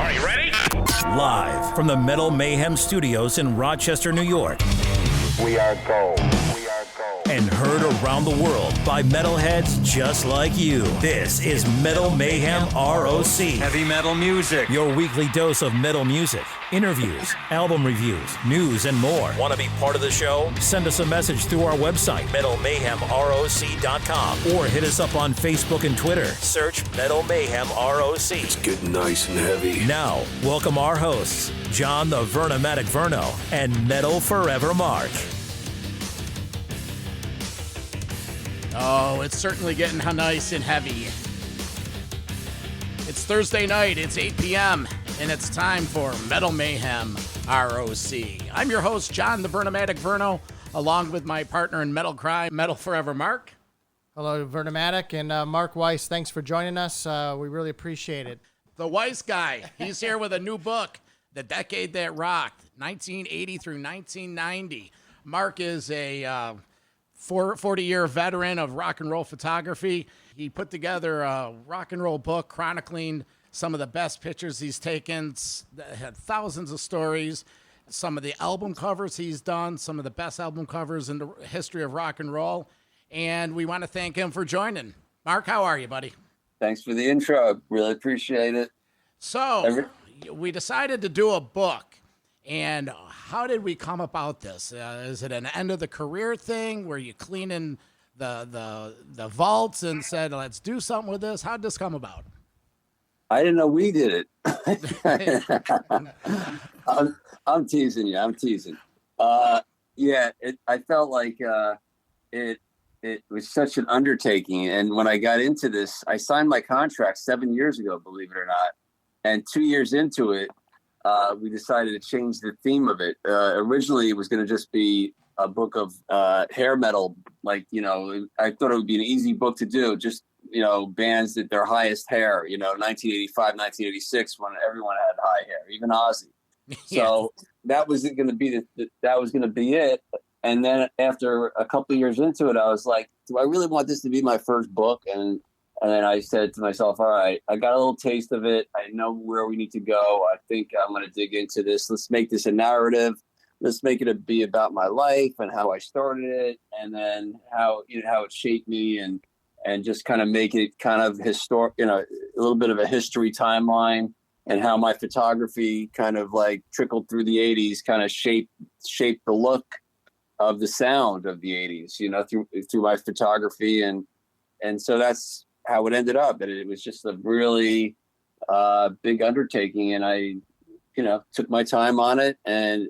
Are you ready? Live from the Metal Mayhem Studios in Rochester, New York. We are gold. And heard around the world by metalheads just like you. This is Metal Mayhem ROC. Heavy metal music. Your weekly dose of metal music, interviews, album reviews, news, and more. Want to be part of the show? Send us a message through our website, metalmayhemroc.com, or hit us up on Facebook and Twitter. Search Metal Mayhem ROC. It's getting nice and heavy. Now, welcome our hosts, John the Vernomatic Verno and MetalForever Mark. Oh, it's certainly getting nice and heavy. It's Thursday night, it's 8 p.m., and it's time for Metal Mayhem ROC. I'm your host, John the Vernomatic Verno, along with my partner in Metal Cry, MetalForever Mark. Hello, Vernomatic, and Mark Weiss, thanks for joining us. We really appreciate it. The WeissGuy, he's here with a new book, The Decade That Rocked, 1980 through 1990. Mark is a 40-year veteran of rock and roll photography. He put together a rock and roll book chronicling some of the best pictures he's taken, that had thousands of stories, some of the album covers he's done, some of the best album covers in the history of rock and roll. And we want to thank him for joining. Mark, how are you, buddy? Thanks for the intro. Really appreciate it. So we decided to do a book. And how did we come about this? Is it an end of the career thing where you cleaning the vaults and said, let's do something with this? How did this come about? I didn't know we did it. I'm teasing you. I'm teasing. I felt like it was such an undertaking. And when I got into this, I signed my contract 7 years ago, believe it or not. And 2 years into it, we decided to change the theme of it. Originally, it was going to just be a book of hair metal. I thought it would be an easy book to do. Just, bands at their highest hair, 1985, 1986, when everyone had high hair, even Ozzy. So that was going to be that was going to be it. And then after a couple of years into it, I was like, do I really want this to be my first book? And then I said to myself, all right, I got a little taste of it. I know where we need to go. I think I'm going to dig into this. Let's make this a narrative. Let's make it be about my life and how I started it, and then how it shaped me, and just kind of make it kind of historic, a little bit of a history timeline, and how my photography kind of like trickled through the 80s, kind of shaped the look of the sound of the 80s, through my photography. And so that's how it ended up. And it was just a really big undertaking. And I, took my time on it, and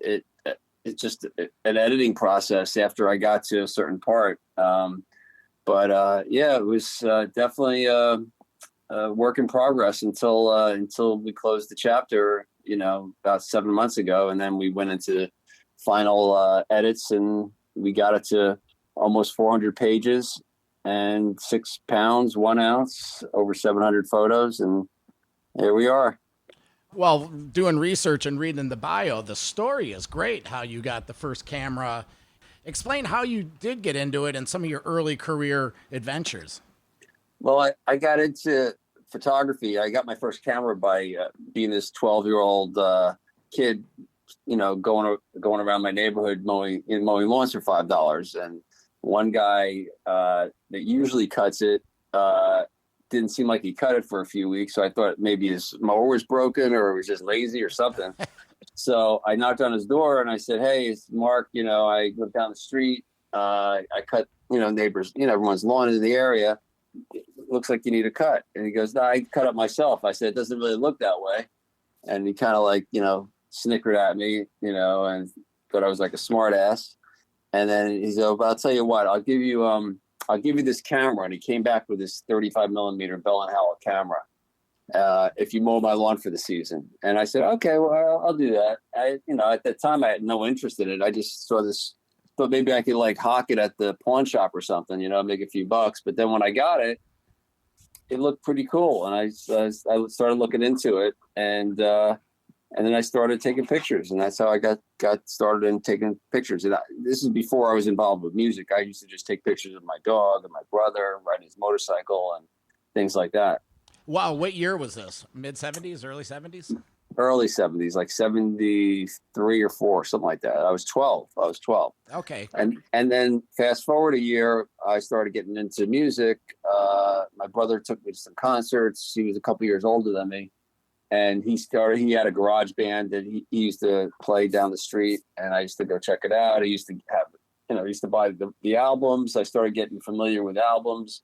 it's just an editing process after I got to a certain part. It was definitely a work in progress until we closed the chapter, about 7 months ago. And then we went into final edits, and we got it to almost 400 pages. And 6 pounds, 1 ounce, over 700 photos. And here we are. Well, doing research and reading the bio, the story is great, how you got the first camera. Explain how you did get into it and some of your early career adventures. Well, I got into photography. I got my first camera by being this 12-year-old kid, going around my neighborhood mowing lawns for $5. And one guy that usually cuts it didn't seem like he cut it for a few weeks. So I thought maybe his mower was broken, or it was just lazy or something. So I knocked on his door and I said, "Hey, it's Mark. I live down the street. I cut, neighbors, everyone's lawn in the area. It looks like you need a cut." And he goes, "No, I cut it myself." I said, "It doesn't really look that way." And he kind of snickered at me, and thought I was like a smart ass. And then he said, "Well, I'll tell you what, I'll give you this camera." And he came back with this 35 millimeter Bell & Howell camera. If you mow my lawn for the season. And I said, "Okay, well, I'll do that." At that time I had no interest in it. I just thought maybe I could hawk it at the pawn shop or something, make a few bucks. But then when I got it, it looked pretty cool. And I started looking into it, and then I started taking pictures, and that's how I got started in taking pictures. And this is before I was involved with music. I used to just take pictures of my dog and my brother riding his motorcycle and things like that. Wow, what year was this? Mid-'70s, early 70s? early 70s, like 73 or 4, something like that. I was 12. Okay. And then fast forward a year, I started getting into music. My brother took me to some concerts. He was a couple years older than me. And he had a garage band that he used to play down the street, and I used to go check it out. I used to buy the albums. I started getting familiar with albums,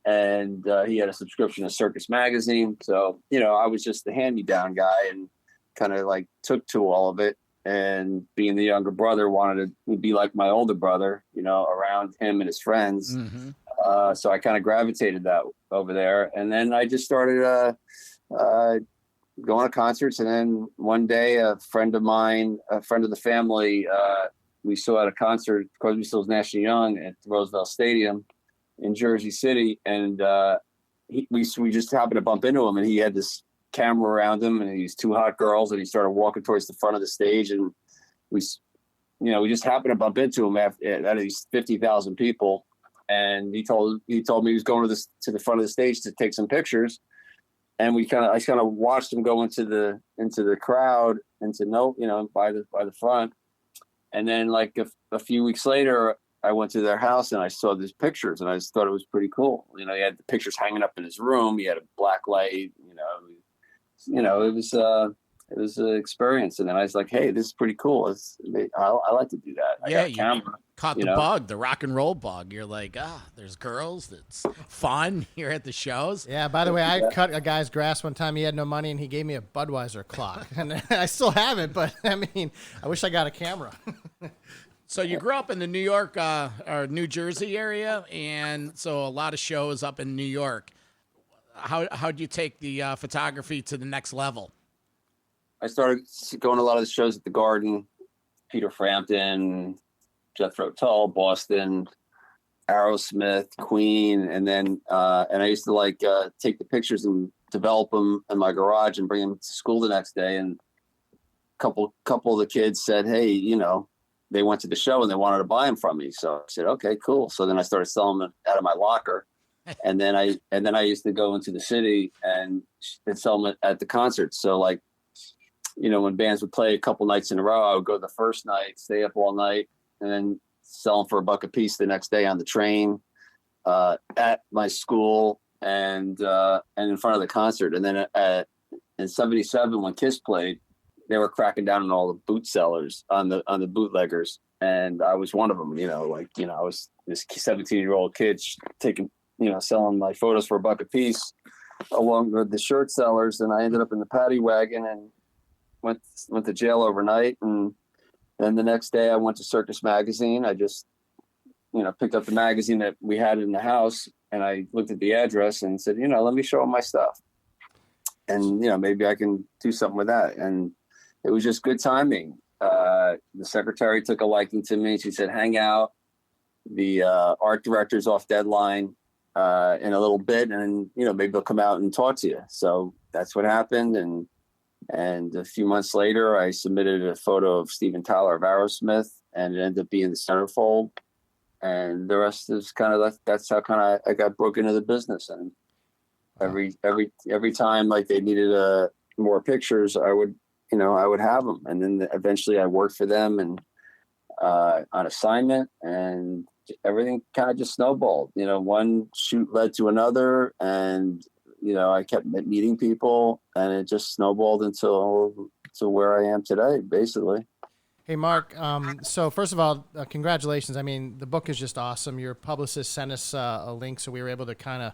and he had a subscription to Circus Magazine. So, I was just the hand-me-down guy and kind of like took to all of it. And being the younger brother, wanted to be like my older brother, around him and his friends. Mm-hmm. So I kind of gravitated that over there. And then I just started going to concerts. And then one day, a friend of the family, we saw at a concert, Crosby, Stills, Nash & Young at the Roosevelt Stadium in Jersey City. And we just happened to bump into him, and he had this camera around him, and these 2 hot girls, and he started walking towards the front of the stage. And we just happened to bump into him out of these 50,000 people. And he told me he was going to the front of the stage to take some pictures. And I kind of watched him go into the crowd by the front. And then like a few weeks later, I went to their house and I saw these pictures, and I just thought it was pretty cool. He had the pictures hanging up in his room. He had a black light, it was an experience. And then I was like, hey, this is pretty cool. I like to do that. I got a camera. Caught the bug, the rock and roll bug. You're like, there's girls. That's fun here at the shows. Yeah, by the way, I cut a guy's grass one time. He had no money, and he gave me a Budweiser clock. And I still have it, but, I wish I got a camera. So you grew up in the New York or New Jersey area, and so a lot of shows up in New York. How'd you take the photography to the next level? I started going to a lot of the shows at the Garden, Peter Frampton, Jethro Tull, Boston, Aerosmith, Queen, and then and I used to take the pictures and develop them in my garage and bring them to school the next day. And a couple of the kids said, hey, they went to the show and they wanted to buy them from me. So I said, okay, cool. So then I started selling them out of my locker. And then I used to go into the city and sell them at the concerts. So when bands would play a couple nights in a row, I would go the first night, stay up all night, and then sell them for $1 a piece the next day on the train, at my school, and in front of the concert. And then in '77, when Kiss played, they were cracking down on all the boot sellers, on the bootleggers, and I was one of them. I was this 17-year-old kid selling my photos for $1 a piece, along with the shirt sellers, and I ended up in the paddy wagon and went to jail overnight. And then the next day I went to Circus Magazine. I just, picked up the magazine that we had in the house, and I looked at the address and said, let me show them my stuff. And, maybe I can do something with that. And it was just good timing. The secretary took a liking to me. She said, hang out. The art director's off deadline in a little bit, and, maybe they'll come out and talk to you. So that's what happened. And a few months later, I submitted a photo of Steven Tyler of Aerosmith, and it ended up being the centerfold. And the rest is that's how I got broken into the business. And every time they needed more pictures, I would have them. And then eventually I worked for them and on assignment, and everything kind of just snowballed. One shoot led to another, and I kept meeting people, and it just snowballed until where I am today, basically. Hey, Mark. So first of all, congratulations. The book is just awesome. Your publicist sent us a link, so we were able to kind of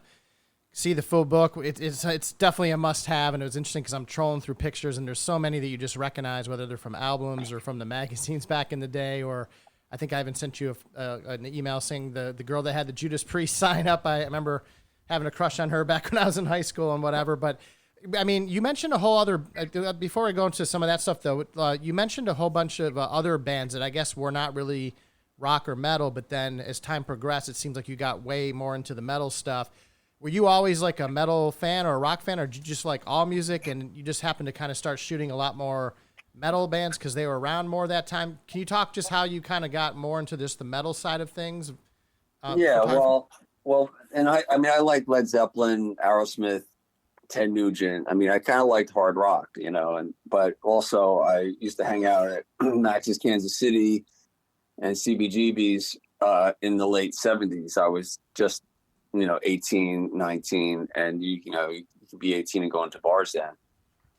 see the full book. It's definitely a must-have, and it was interesting because I'm trolling through pictures, and there's so many that you just recognize, whether they're from albums or from the magazines back in the day, or I think I even sent you an email saying the girl that had the Judas Priest sign up. I remember having a crush on her back when I was in high school and whatever. But you mentioned a whole other, before I go into some of that stuff though, you mentioned a whole bunch of other bands that I guess were not really rock or metal, but then as time progressed, it seems like you got way more into the metal stuff. Were you always like a metal fan or a rock fan, or did you just like all music and you just happened to kind of start shooting a lot more metal bands because they were around more that time? Can you talk just how you kind of got more into the metal side of things? Yeah, well, and I like Led Zeppelin, Aerosmith, Ted Nugent. I mean, I kind of liked hard rock, but also I used to hang out at Max's Kansas City and CBGB's in the late 70s. I was just, 18, 19, and you could be 18 and go into bars then.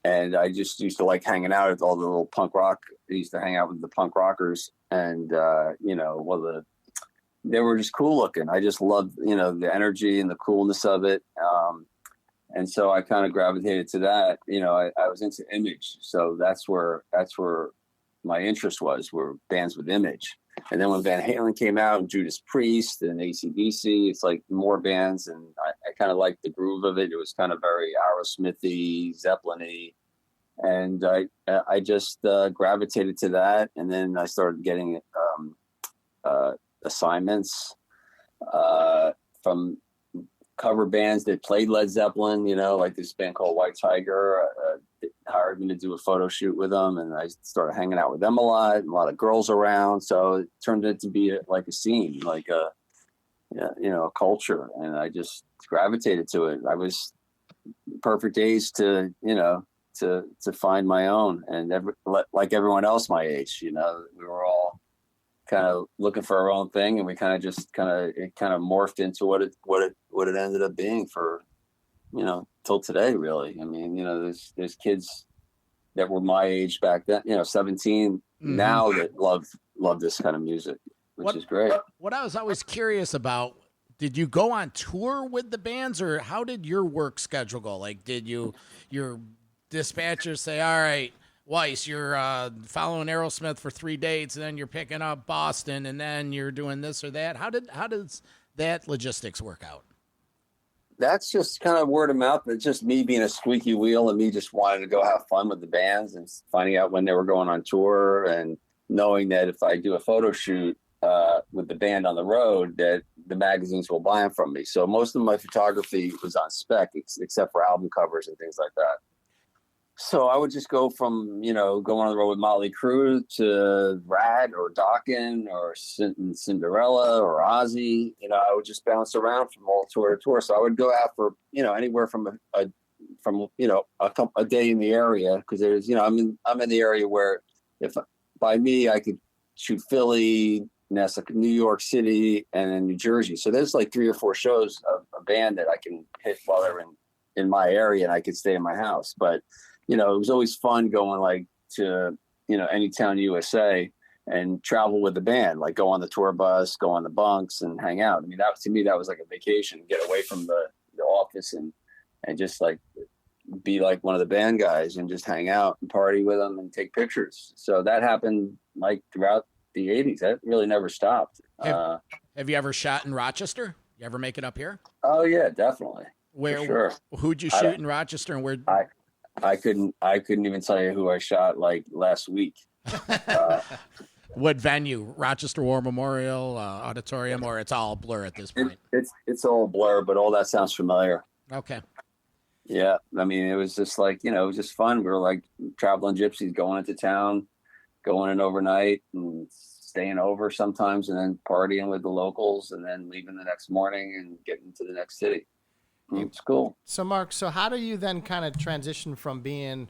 And I just used to like hanging out with all the little punk rock. I used to hang out with the punk rockers, and they were just cool looking. I just loved, the energy and the coolness of it. And so I kind of gravitated to that. I was into image, so that's where my interest were bands with image. And then when Van Halen came out, and Judas Priest and AC/DC, it's like more bands, and I kind of liked the groove of it. It was kind of very Aerosmithy, Zeppelin-y, and I just gravitated to that. And then I started getting assignments from cover bands that played Led Zeppelin, like this band called White Tiger, hired me to do a photo shoot with them. And I started hanging out with them a lot of girls around. So it turned into be like a scene, like a culture. And I just gravitated to it. I was perfect age to find my own, and like everyone else my age, we were all kind of looking for our own thing, and we kind of morphed into what it ended up being for, till today, really. I mean, there's kids that were my age back then, 17 now that love this kind of music, which is great. What I was always curious about, did you go on tour with the bands, or how did your work schedule go? Like, did your dispatchers say, all right, Weiss, you're following Aerosmith for 3 dates, and then you're picking up Boston, and then you're doing this or that? How does that logistics work out? That's just kind of word of mouth. It's just me being a squeaky wheel, and me just wanting to go have fun with the bands and finding out when they were going on tour, and knowing that if I do a photo shoot with the band on the road, that the magazines will buy them from me. So most of my photography was on spec, except for album covers and things like that. So I would just go from, going on the road with Motley Crue to Rad or Dokken or Cinderella or Ozzy. I would just bounce around from all tour to tour. So I would go out for, anywhere from a day in the area, because there's, I'm in the area where if by me I could shoot Philly, New York City, and then New Jersey. So there's like 3 or 4 shows of a band that I can hit while they're in my area, and I could stay in my house. But it was always fun going like to, any town USA and travel with the band, like go on the tour bus, go on the bunks and hang out. I mean, to me, that was like a vacation, get away from the office and just like be like one of the band guys and just hang out and party with them and take pictures. So that happened like throughout the 80s. That really never stopped. Have you ever shot in Rochester? You ever make it up here? Oh yeah, definitely. Where? Sure. Who'd you shoot in Rochester, and where? I couldn't even tell you who I shot like last week. What venue? Rochester War Memorial Auditorium, or it's all blur at this point? It's all blur, but all that sounds familiar. Okay. Yeah, I mean, it was just like, it was just fun. We were like traveling gypsies, going into town, going in overnight and staying over sometimes, and then partying with the locals, and then leaving the next morning and getting to the next city. It's cool. So, Mark, how do you then kind of transition from being,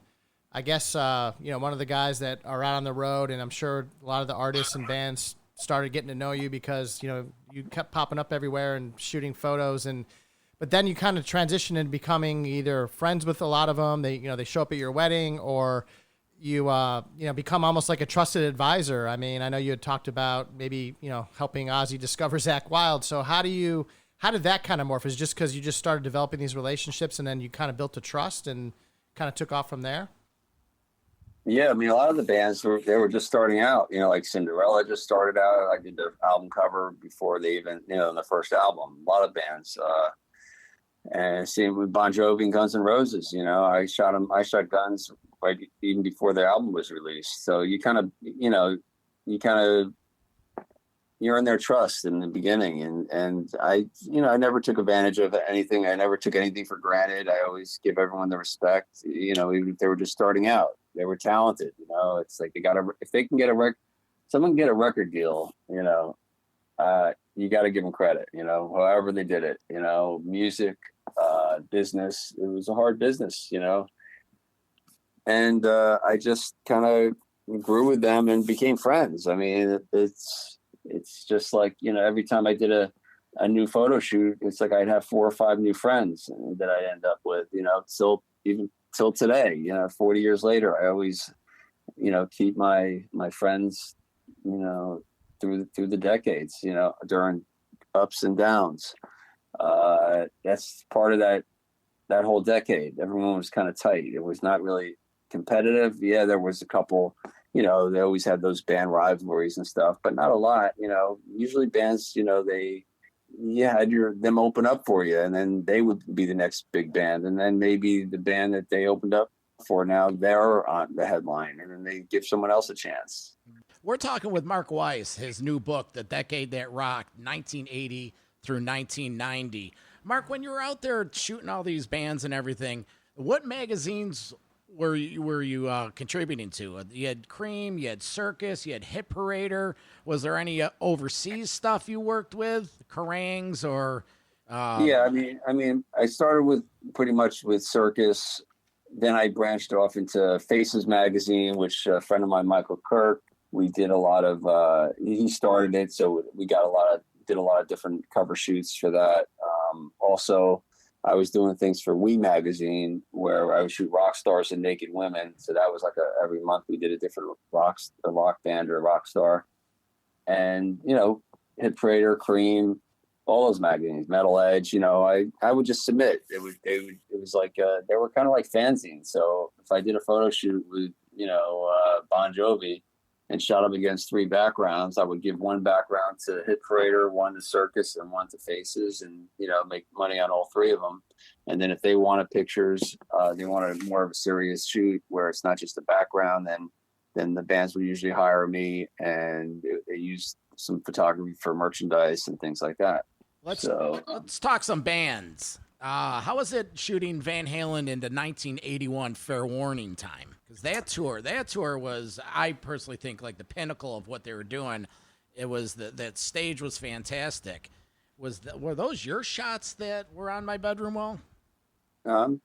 I guess, one of the guys that are out on the road, and I'm sure a lot of the artists and bands started getting to know you because, you kept popping up everywhere and shooting photos, but then you kind of transition into becoming either friends with a lot of them. They show up at your wedding, or you become almost like a trusted advisor. I mean, I know you had talked about maybe, helping Ozzy discover Zakk Wylde. So how did that kind of morph? Is it just because you just started developing these relationships, and then you kind of built a trust and kind of took off from there? Yeah, I mean, a lot of the bands were just starting out. Like Cinderella just started out. I did their album cover before they even, the first album. A lot of bands, and same with Bon Jovi and Guns N' Roses. I shot Guns right even before their album was released. So you kind of, you're in their trust in the beginning. And I never took advantage of anything. I never took anything for granted. I always give everyone the respect, even if they were just starting out. They were talented, it's like if they can get someone can get a record deal, you got to give them credit, however they did it, music, business. It was a hard business, and I just kind of grew with them and became friends. I mean, it's just like, every time I did a new photo shoot, it's like I'd have 4 or 5 new friends that I end up with, till today, 40 years later. I always, keep my friends, through the decades, during ups and downs. That's part of that whole decade. Everyone was kind of tight. It was not really competitive. Yeah, there was a couple, they always had those band rivalries and stuff, but not a lot. Usually bands, had them open up for you, and then they would be the next big band, and then maybe the band that they opened up for, now they're on the headline, and then they give someone else a chance. We're talking with Mark Weiss, his new book, The Decade That Rocked, 1980 through 1990. Mark, when you were out there shooting all these bands and everything, what magazines were you contributing to? You had Cream, you had Circus, you had Hit Parader. Was there any overseas stuff you worked with, Kerrangs or? Yeah, I mean, I started with pretty much with Circus. Then I branched off into Faces magazine, which a friend of mine, Michael Kirk, we did a lot of. He started it, so we did a lot of different cover shoots for that. Also, I was doing things for We magazine, where I would shoot rock stars and naked women. So that was like every month we did a different rock band or a rock star. And, Hit Parader, Cream, all those magazines, Metal Edge, I would just submit. It was like, they were kind of like fanzines. So if I did a photo shoot with, Bon Jovi and shot them against 3 backgrounds, I would give 1 background to Hit Parader, 1 to Circus, and 1 to Faces, and, make money on all 3 of them. And then if they wanted pictures, they wanted more of a serious shoot where it's not just a background, then the bands would usually hire me, and they used some photography for merchandise and things like that. Let's talk some bands. How was it shooting Van Halen into 1981 Fair Warning time? Because that tour was, I personally think, like the pinnacle of what they were doing. It was that stage was fantastic. Were those your shots that were on my bedroom wall?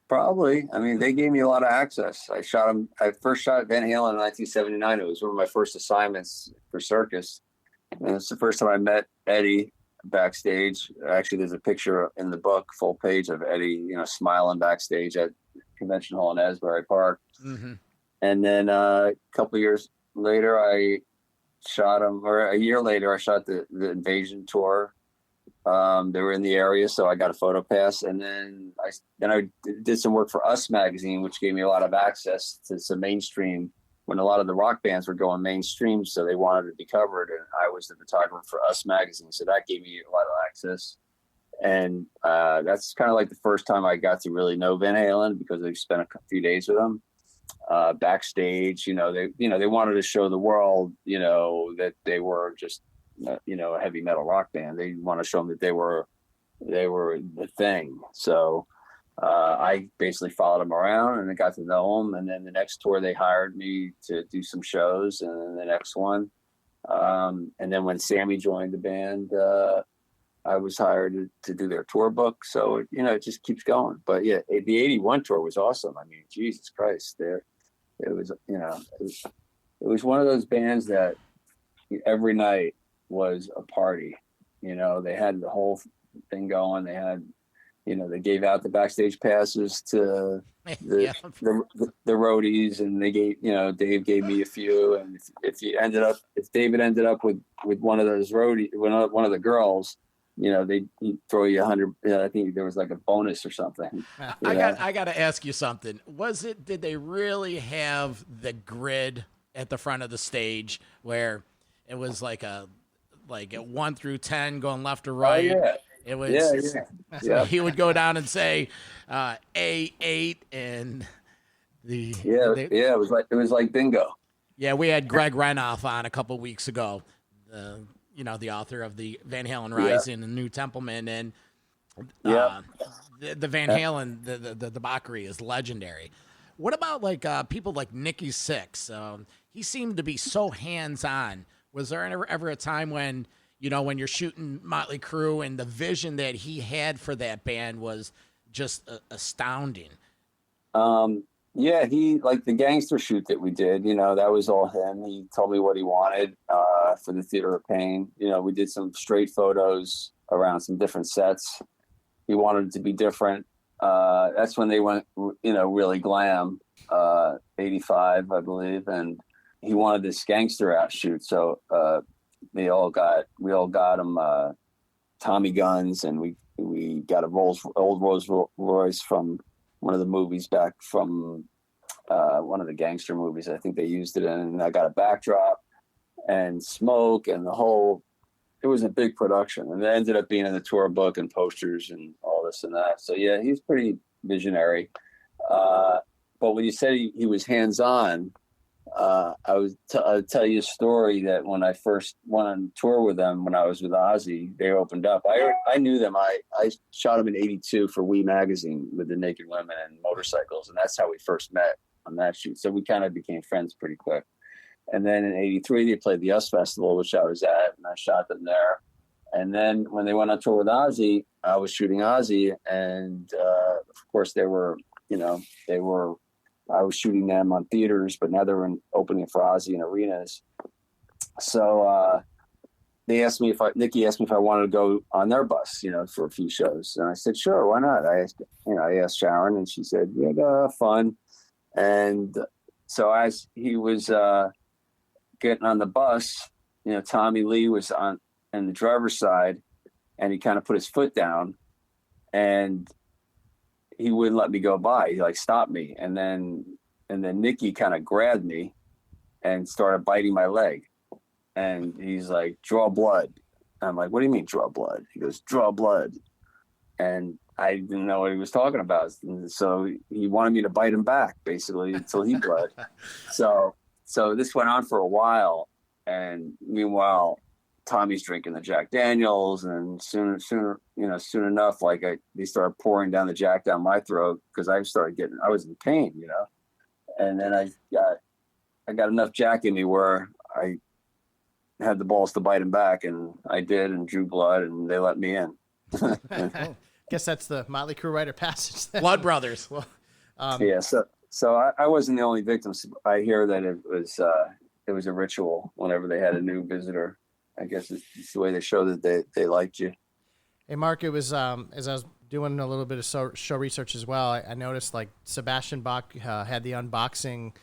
Probably. I mean, they gave me a lot of access. I first shot Van Halen in 1979. It was one of my first assignments for Circus. And it's the first time I met Eddie backstage. Actually, there's a picture in the book, full page, of Eddie, smiling backstage at Convention Hall in Asbury Park. Mm-hmm. And then a couple of years later, I shot him, or a year later, I shot the Invasion tour. They were in the area, so I got a photo pass. And then I did some work for Us magazine, which gave me a lot of access to some mainstream, when a lot of the rock bands were going mainstream, so they wanted to be covered, and I was the photographer for Us magazine, so that gave me a lot of access. And that's kind of like the first time I got to really know Van Halen, because I spent a few days with them backstage. They wanted to show the world, that they were just a heavy metal rock band. They want to show them that they were the thing. So I basically followed them around, and I got to know them. And then the next tour, they hired me to do some shows, and then the next one. And then when Sammy joined the band, I was hired to do their tour book. So, it just keeps going. But yeah, the 81 tour was awesome. I mean, Jesus Christ, it was one of those bands that every night was a party. They had the whole thing going. They had, they gave out the backstage passes to the roadies, and they gave, Dave gave me a few. And if David ended up with one of those one of the girls, they'd throw you 100. I think there was like a bonus or something. I got to ask you something. Did they really have the grid at the front of the stage where it was like a 1 through 10 going left or right? Oh, yeah. It was, yeah. He would go down and say A8 and it was like bingo. Yeah, we had Greg Renoff on a couple weeks ago, the author of the Van Halen Rising and New Templeman, and the Van Halen the debauchery is legendary. What about people like Nikki Sixx? He seemed to be so hands on. Was there ever a time when you know, when you're shooting Motley Crue, and the vision that he had for that band was just astounding. Yeah, he like the gangster shoot that we did, you know, that was all him. He told me what he wanted for the Theater of Pain. You know, we did some straight photos around some different sets. He wanted it to be different. That's when they went, you know, really glam, 85, I believe. And he wanted this gangster out shoot. So we all got him Tommy guns, and we got a old Rolls Royce from one of the movies back from one of the gangster movies. I think they used it in, and I got a backdrop and smoke and it was a big production, and it ended up being in the tour book and posters and all this and that. So yeah, he's pretty visionary. But when you said he was hands-on, I'll tell you a story that when I first went on tour with them, when I was with Ozzy, they opened up. I knew them. I shot them in '82 for We magazine with the naked women and motorcycles, and that's how we first met on that shoot. So we kind of became friends pretty quick. And then in '83, they played the US Festival, which I was at, and I shot them there. And then when they went on tour with Ozzy, I was shooting Ozzy, and of course I was shooting them on theaters, but now they're opening for Ozzy in arenas. So Nikki asked me if I wanted to go on their bus, you know, for a few shows. And I said, sure, why not? I asked Sharon, and she said, yeah, fun. And so as he was getting on the bus, you know, Tommy Lee was on the driver's side, and he kind of put his foot down, and he wouldn't let me go by. He like stopped me. And then Nikki kind of grabbed me and started biting my leg. And he's like, draw blood. And I'm like, what do you mean draw blood? He goes, draw blood. And I didn't know what he was talking about. And so he wanted me to bite him back basically until he bled. So this went on for a while. And meanwhile, Tommy's drinking the Jack Daniels, and soon enough, they started pouring down the Jack down my throat, because I was in pain, you know. And then I got enough Jack in me where I had the balls to bite him back, and I did, and drew blood, and they let me in. Guess that's the Motley Crue rite of passage then. Blood Brothers. Well, yeah. So I wasn't the only victim. I hear that it was a ritual whenever they had a new visitor. I guess it's the way they show that they liked you. Hey, Mark, it was as I was doing a little bit of show research as well, I noticed like Sebastian Bach had the unboxing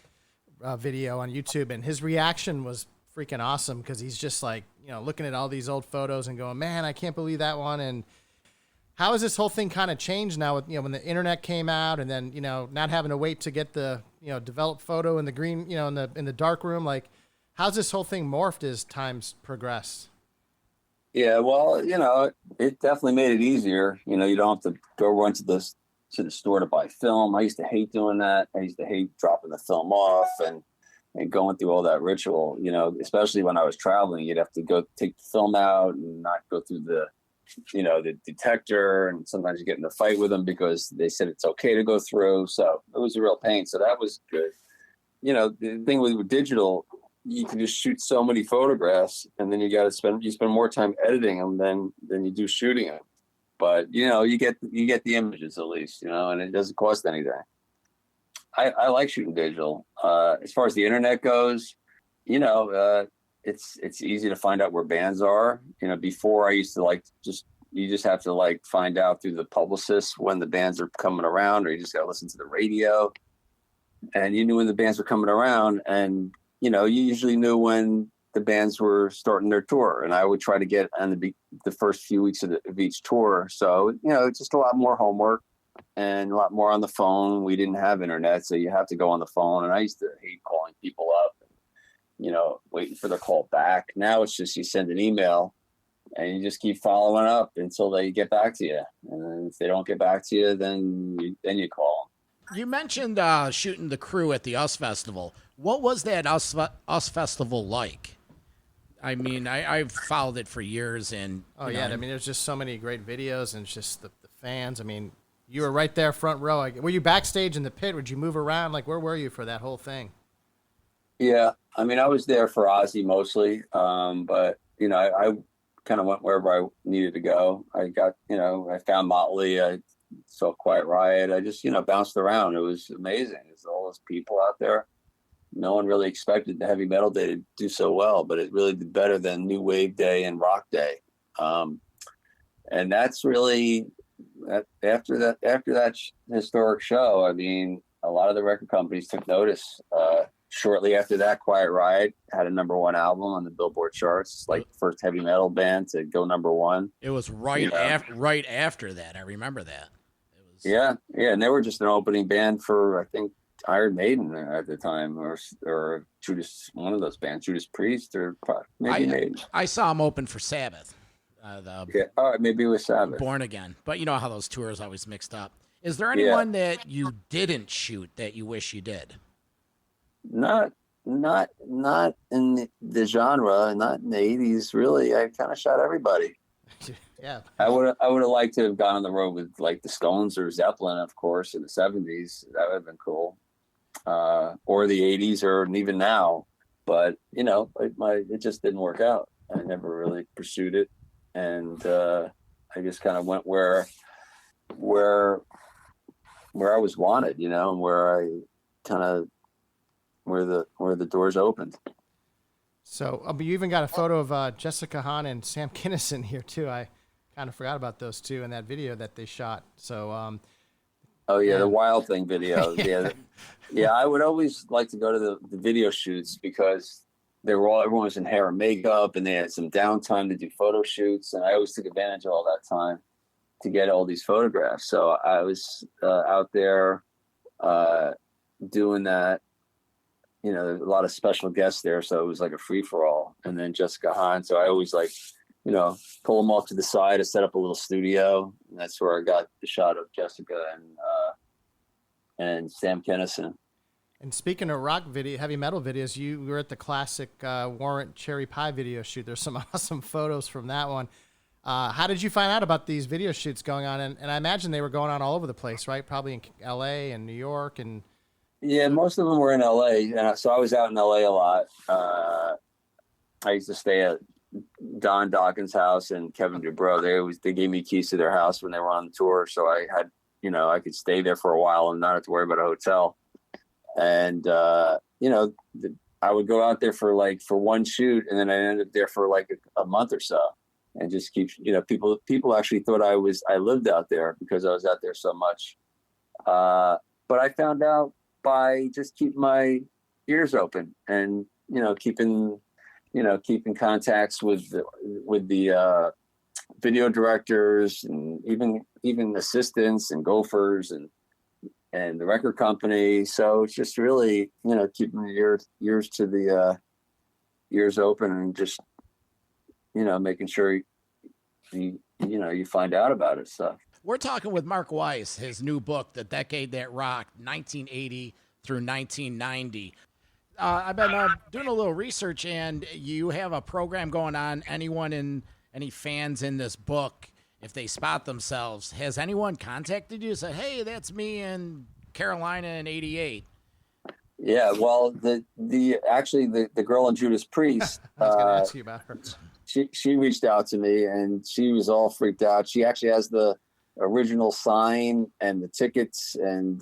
video on YouTube, and his reaction was freaking awesome, because he's just like, you know, looking at all these old photos and going, man, I can't believe that one. And how has this whole thing kind of changed now with, you know, when the internet came out, and then, you know, not having to wait to get the, you know, developed photo in the green, you know, in the dark room, like, how's this whole thing morphed as time's progressed? Yeah, well, you know, it definitely made it easier. You know, you don't have to go run to the store to buy film. I used to hate doing that. I used to hate dropping the film off and going through all that ritual, you know, especially when I was traveling. You'd have to go take the film out and not go through the detector, and sometimes you get in a fight with them because they said it's okay to go through. So it was a real pain. So that was good. You know, the thing with digital, you can just shoot so many photographs, and then you spend more time editing them than you do shooting them. But you know, you get the images at least, you know, and it doesn't cost anything. I like shooting digital. As far as the internet goes, you know, it's easy to find out where bands are. You know, before I used to you just have to find out through the publicists when the bands are coming around, or you just got to listen to the radio, and you knew when the bands were coming around, and you know, you usually knew when the bands were starting their tour, and I would try to get on the first few weeks of each tour. So, you know, it's just a lot more homework and a lot more on the phone. We didn't have internet, so you have to go on the phone. And I used to hate calling people up, and, you know, waiting for the call back. Now it's just you send an email and you just keep following up until they get back to you. And if they don't get back to you, then you call. You mentioned shooting the Crue at the US Festival. What was that US Festival like? I mean, I've followed it for years, and I mean, there's just so many great videos, and it's just the fans. I mean, you were right there front row. Were you backstage in the pit? Would you move around? Like, where were you for that whole thing? Yeah, I mean, I was there for Ozzy mostly, but you know, kind of went wherever I needed to go. I got, I found Motley, I saw Quiet Riot. I just, bounced around. It was amazing. There's all those people out there. No one really expected the heavy metal day to do so well, but it really did better than New Wave Day and Rock Day. And that's really after that historic show. I mean, a lot of the record companies took notice. Shortly after that, Quiet Riot had a #1 album on the Billboard charts. It's like the first heavy metal band to go #1. It was right after that. I remember that. It was... Yeah, and they were just an opening band for, I think, Iron Maiden at the time, or Judas, one of those bands, Judas Priest, or maybe Maiden. I saw them open for Sabbath. All right, maybe it was Sabbath. Born Again, but you know how those tours always mixed up. Is there anyone that you didn't shoot that you wish you did? Not in the genre, not in the 80s. Really, I kind of shot everybody. Yeah, I would have liked to have gone on the road with like the Stones or Zeppelin, of course, in the 70s. That would have been cool, or the 80s, or even now. But it just didn't work out. I never really pursued it, and I just kind of went where I was wanted, and where I kind of where the doors opened. So you even got a photo of Jessica Hahn and Sam Kinison here too. I kind of forgot about those two in that video that they shot. So the Wild Thing video. yeah. I would always like to go to the video shoots because everyone was in hair and makeup, and they had some downtime to do photo shoots, and I always took advantage of all that time to get all these photographs. So I was out there doing that. There's a lot of special guests there, so it was like a free for all. And then Jessica Hahn, so I always pull them off to the side to set up a little studio, and that's where I got the shot of Jessica and Sam Kinison. And speaking of heavy metal videos, you were at the classic Warrant Cherry Pie video shoot. There's some awesome photos from that one. How did you find out about these video shoots going on? And I imagine they were going on all over the place, right? Probably in LA and New York and. Yeah, most of them were in LA, and so I was out in LA a lot. I used to stay at Don Dawkins' house and Kevin Dubrow. They gave me keys to their house when they were on the tour, so I had I could stay there for a while and not have to worry about a hotel. And I would go out there for one shoot, and then I ended up there for like a month or so, and just keep people actually thought I lived out there because I was out there so much. But I found out by just keeping my ears open and keeping contacts with the video directors and even assistants and gophers and the record company. So it's just really keeping your ears to the ears open and just making sure you find out about it stuff. We're talking with Mark Weiss, his new book, The Decade That Rocked, 1980 through 1990. I've been doing a little research, and you have a program going on. Any fans in this book, if they spot themselves, has anyone contacted you and said, hey, that's me in Carolina in 88? Yeah, well, the girl in Judas Priest, I was going to ask you about her. She reached out to me, and she was all freaked out. She actually has the original sign and the tickets and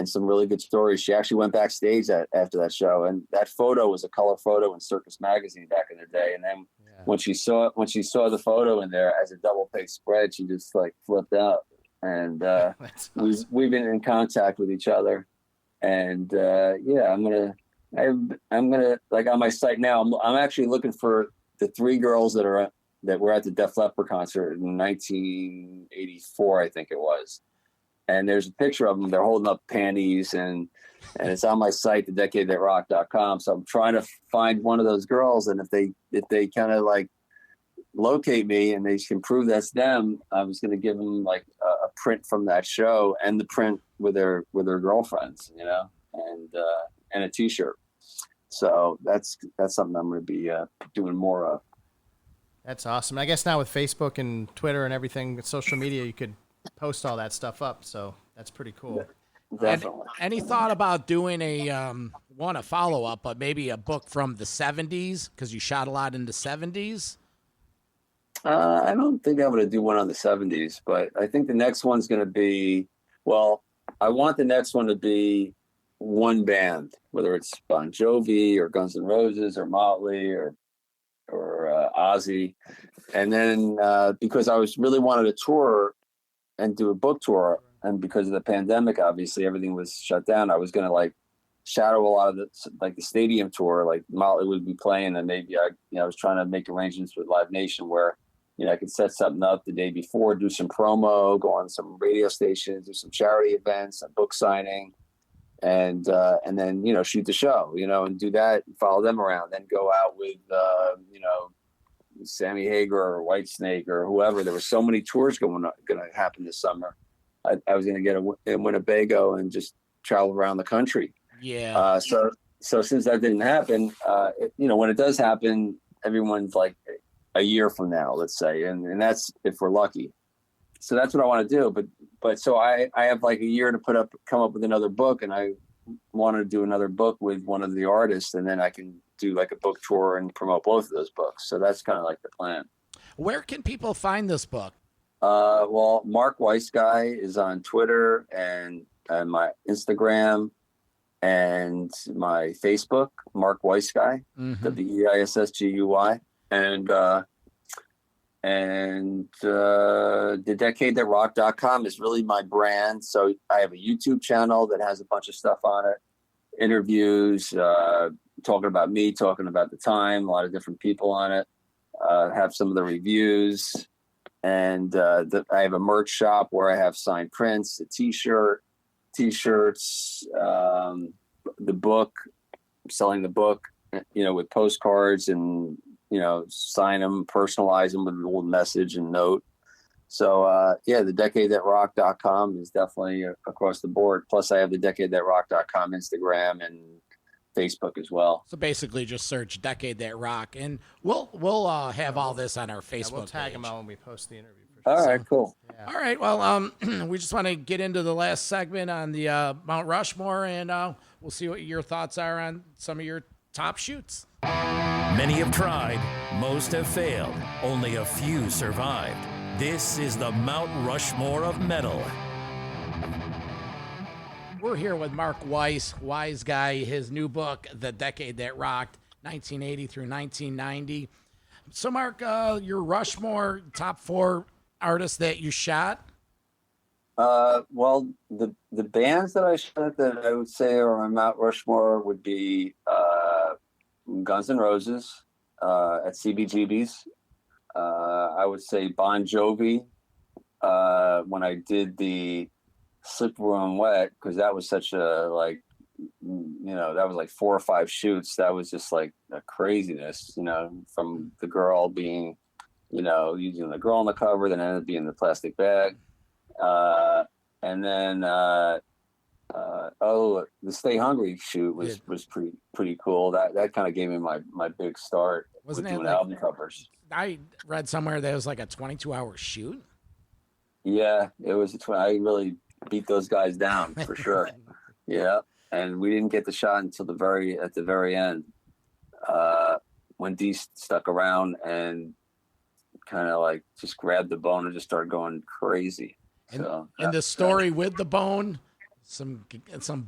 some really good stories. She actually went backstage after that show, and that photo was a color photo in Circus Magazine back in the day. And then when she saw the photo in there as a double page spread, she just flipped out. And awesome. we've been in contact with each other. And I'm gonna on my site now. I'm actually looking for the 3 girls that were at the Def Leppard concert in 1984, I think it was. And there's a picture of them. They're holding up panties, and it's on my site, thedecadethatrocked.com. So I'm trying to find one of those girls, and if they kind of locate me and they can prove that's them, I was going to give them a print from that show and the print with their girlfriends, and a T-shirt. So that's something I'm going to be doing more of. That's awesome. I guess now with Facebook and Twitter and everything, with social media, you could post all that stuff up. So that's pretty cool. Definitely. Any thought about doing a follow-up, but maybe a book from the 70s, because you shot a lot in the 70s? I don't think I'm going to do one on the 70s, but I think the next one's going to be, well, I want the next one to be one band, whether it's Bon Jovi or Guns N' Roses or Motley or Ozzy. And then because I was really wanted to tour and do a book tour, and because of the pandemic, obviously everything was shut down. I was going to like shadow a lot of the stadium tour, like Motley would be playing, and maybe I was trying to make arrangements with Live Nation where I could set something up the day before, do some promo, go on some radio stations, do some charity events, a book signing, and then shoot the show, and do that, and follow them around, then go out with Sammy Hagar or Whitesnake or whoever. There were so many tours going to happen this summer. I was going to get a Winnebago and just travel around the country. Yeah. So since that didn't happen, when it does happen, everyone's like a year from now, let's say, and that's if we're lucky. So that's what I want to do. But so I have like a year to come up with another book, and I want to do another book with one of the artists, and then I can do like a book tour and promote both of those books. So that's kind of like the plan. Where can people find this book? Well, Mark WeissGuy is on Twitter and my Instagram and my Facebook, Mark WeissGuy, WeissGuy, and thedecadethatrocked.com is really my brand. So I have a YouTube channel that has a bunch of stuff on it, interviews, talking about me, talking about the time, a lot of different people on it, have some of the reviews. And I have a merch shop where I have signed prints, a t-shirts, the book, selling the book, with postcards and, sign them, personalize them with a little message and note. So, thedecadethatrocked.com is definitely across the board. Plus, I have the decadethatrocked.com Instagram and Facebook as well. So basically, just search "Decade That Rock," and we'll have all this on our Facebook. We'll tag page. them out when we post the interview. All right, cool. Yeah. All right, well, we just want to get into the last segment on the Mount Rushmore, and we'll see what your thoughts are on some of your top shoots. Many have tried, most have failed, only a few survived. This is the Mount Rushmore of metal. We're here with Mark Weiss, WeissGuy, his new book, The Decade That Rocked, 1980 through 1990. So, Mark, your Rushmore top 4 artists that you shot? Well, the bands that I shot that I would say are on Mount Rushmore would be Guns N' Roses at CBGB's. I would say Bon Jovi when I did the Slippery When Wet, because that was such a that was like 4 or 5 shoots. That was just like a craziness, from the girl being, using the girl on the cover, then ended up being the plastic bag. And then the Stay Hungry shoot was pretty cool. That kind of gave me my big start. Wasn't with it doing like, album covers? I read somewhere that it was like a 22-hour shoot. Yeah, it was. I really beat those guys down for sure. Yeah, and we didn't get the shot until the very end, when Dee stuck around and kind of like just grabbed the bone and just started going crazy. And the story with the bone, some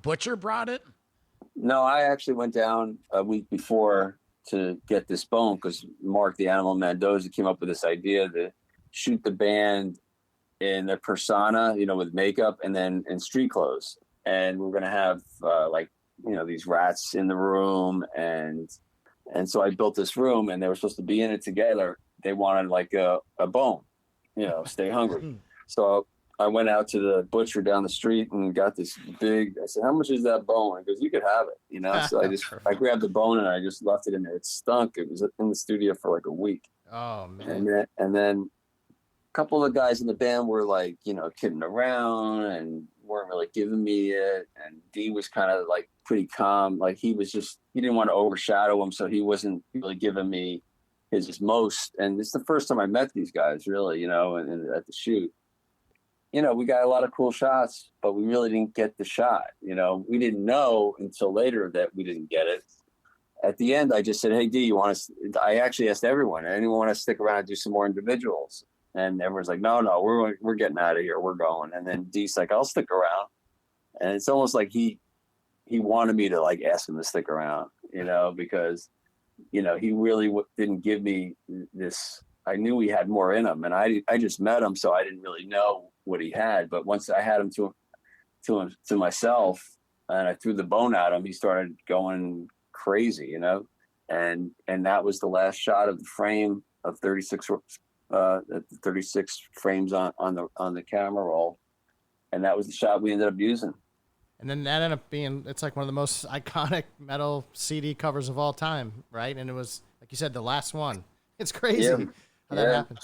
butcher brought it? No, I actually went down a week before to get this bone because Mark the Animal Mendoza came up with this idea to shoot the band in their persona, with makeup and then in street clothes. And we're going to have these rats in the room. And so I built this room and they were supposed to be in it together. They wanted like a bone, Stay Hungry. So I went out to the butcher down the street and got this I said, how much is that bone? He goes, you could have it, So I grabbed the bone and I just left it in there. It stunk. It was in the studio for like a week. Oh man. And then a couple of the guys in the band were like, kidding around and weren't really giving me it. And Dee was kind of like pretty calm. Like he didn't want to overshadow him. So he wasn't really giving me his most. And it's the first time I met these guys really, and at the shoot. We got a lot of cool shots, but we really didn't get the shot. We didn't know until later that we didn't get it. at the end, I just said, "Hey, D, you want to?" I actually asked everyone, "Anyone want to stick around and do some more individuals?" And everyone's like, "No, we're getting out of here. We're going." And then D's like, "I'll stick around." And it's almost like he wanted me to like ask him to stick around, because he really didn't give me this. I knew he had more in him, and I just met him, so I didn't really know what he had. But once I had him to myself, and I threw the bone at him, he started going crazy, and that was the last shot of the frame of 36 frames on the camera roll, and that was the shot we ended up using. And then that ended up being, it's like one of the most iconic metal CD covers of all time, right? And it was, like you said, the last one. It's crazy how that happened.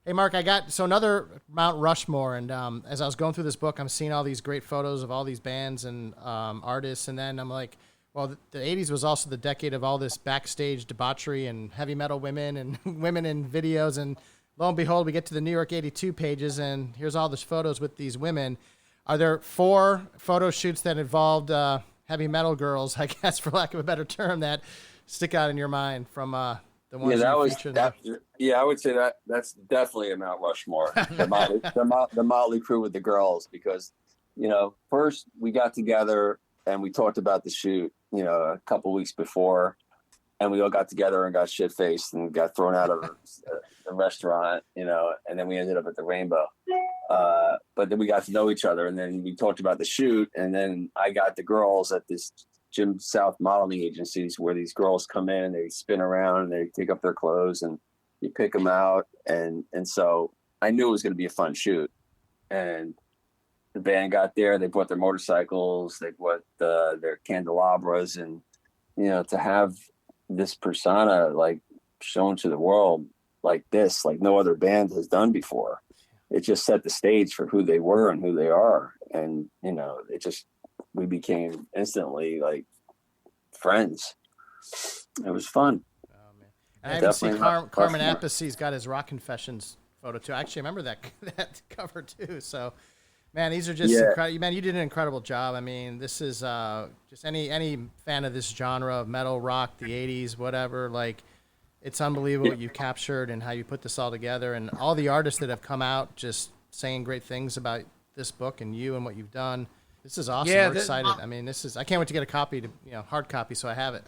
Hey, Mark, I got another Mount Rushmore, and as I was going through this book, I'm seeing all these great photos of all these bands and artists, and then I'm like, well, the 80s was also the decade of all this backstage debauchery and heavy metal women and women in videos, and lo and behold, we get to the New York 82 pages, and here's all these photos with these women. Are there 4 photo shoots that involved heavy metal girls, I guess, for lack of a better term, that stick out in your mind from the ones you featured? I would say that's definitely a Mount Rushmore, the Motley Crue with the girls, because, first we got together and we talked about the shoot, a couple weeks before, and we all got together and got shit-faced and got thrown out of a restaurant, and then we ended up at the Rainbow. But then we got to know each other, and then we talked about the shoot, and then I got the girls at this Jim South modeling agencies where these girls come in and they spin around and they take up their clothes and you pick them out. And so I knew it was going to be a fun shoot. And the band got there, they brought their motorcycles, they brought their candelabras, and, to have this persona like shown to the world like this, like no other band has done before. It just set the stage for who they were and who they are. And, we became instantly like friends. It was fun. Oh, man. I even see Carmen Appice's got his Rock Confessions photo too. I actually remember that cover too. So, man, these are just incredible. Man, you did an incredible job. I mean, this is just any fan of this genre of metal, rock, the 80s, whatever, like, it's unbelievable what you captured and how you put this all together, and all the artists that have come out just saying great things about this book and you and what you've done. This is awesome. We're excited. I mean, I can't wait to get a copy, hard copy, so I have it.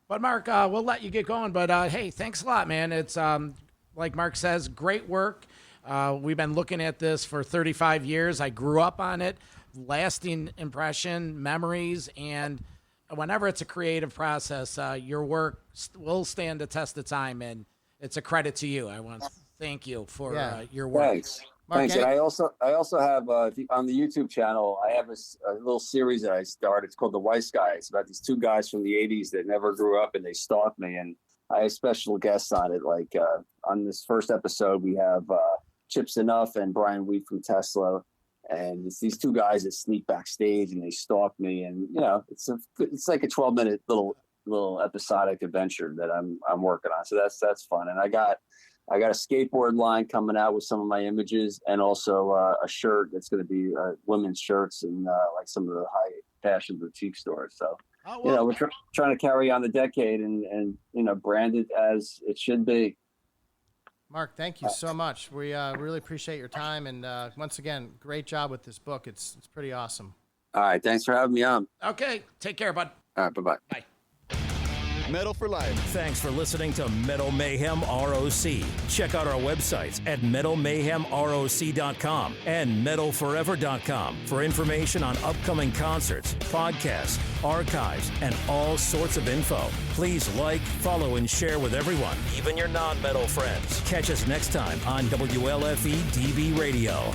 But Mark, we'll let you get going. But hey, thanks a lot, man. It's like Mark says, great work. We've been looking at this for 35 years. I grew up on it. Lasting impression, memories, and whenever it's a creative process, your work will stand the test of time, and it's a credit to you. I want to thank you for your work. Thanks. Thanks. And I also have on the YouTube channel, I have a little series that I started. It's called the WeissGuy. It's about these 2 guys from the 80s that never grew up and they stalked me. And I have special guests on it. Like on this first episode, we have Chips Enough and Brian Wheat from Tesla. And it's these 2 guys that sneak backstage and they stalk me. And, it's like a 12-minute little episodic adventure that I'm working on. So that's fun. And I got a skateboard line coming out with some of my images, and also a shirt that's going to be women's shirts and like some of the high fashion boutique stores. So, we're trying to carry on the decade and brand it as it should be. Mark, thank you so much. We really appreciate your time. And once again, great job with this book. It's pretty awesome. All right. Thanks for having me on. Okay. Take care, bud. All right. Bye-bye. Bye. Metal for Life. Thanks for listening to Metal Mayhem ROC. Check out our websites at metalmayhemroc.com and metalforever.com for information on upcoming concerts, podcasts, archives, and all sorts of info. Please like, follow, and share with everyone, even your non-metal friends. Catch us next time on WLFE DB Radio.